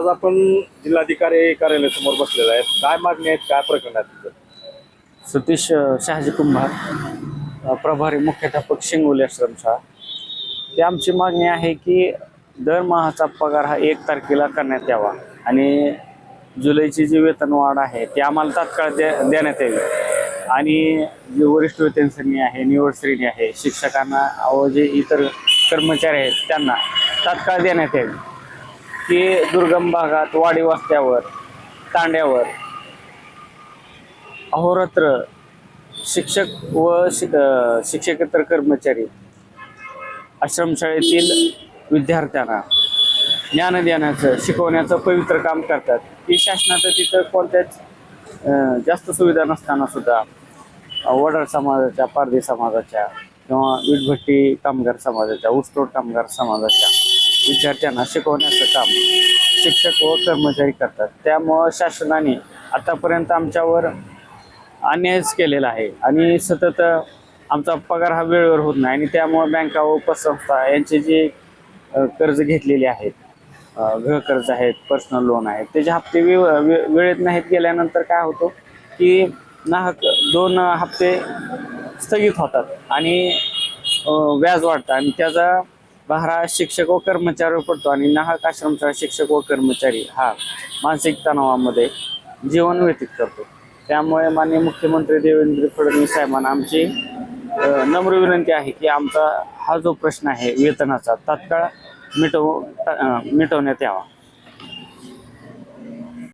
आज आपण जिल्हाधिकारी कार्यालयासमोर बसलेलो आहे. काय मागणी आहेत, काय प्रकरण आहेत तिथं? सतीश शहाजी कुंभार, प्रभारी मुख्याध्यापक शिंगोली आश्रमशाळा. ही आमची मागणी आहे की दरमहाचा पगार हा 1 तारखेला करण्यात यावा आणि जुलैची जी वेतनवाढ आहे ती आम्हाला तात्काळ देण्यात यावी. आणि जे वरिष्ठ वेतन श्रेणी आहे, निवड श्रेणी आहे, शिक्षकांना व जे इतर कर्मचारी आहेत त्यांना तात्काळ देण्यात यावी. की दुर्गम भागात, वाडी वस्त्यावर, तांड्यावर अहोरात्र शिक्षक व शिक्षकेतर कर्मचारी आश्रमशाळेतील विद्यार्थ्यांना ज्ञान देण्याचं, शिकवण्याचं पवित्र काम करतात. की शासनाचं तिथं कोणत्याच जास्त सुविधा नसताना सुद्धा वडार समाजाच्या, पारधी समाजाच्या किंवा वीटभट्टी कामगार समाजाच्या, ऊसतोड कामगार समाजाच्या विद्यार्थ्यांना शिकवण्याचं काम शिक्षक व कर्मचारी करतात. त्यामुळं शासनाने आतापर्यंत आमच्यावर अन्यायच केलेला आहे आणि सतत आमचा पगार हा वेळेवर होत नाही. आणि त्यामुळे बँका व पतसंस्था यांचे जे कर्ज घेतलेले आहेत, गृहकर्ज आहेत, पर्सनल लोन आहेत, त्याचे हप्ते वेळेत नाहीत गेल्यानंतर काय होतं की नाहक 2 हप्ते स्थगित होतात आणि व्याज वाढतं आणि त्याचा भार हा शिक्षक व कर्मचाऱ्यावर पडतो आणि नाहक आश्रमशाळा शिक्षक व कर्मचारी हा मानसिक तणावामध्ये जीवन व्यतीत करतो. त्यामुळे माननीय मुख्यमंत्री देवेंद्र फडणवीस साहेबांना आमची नम्र विनंती आहे की आमचा हा जो प्रश्न आहे वेतनाचा तात्काळ मिटवण्यात यावा.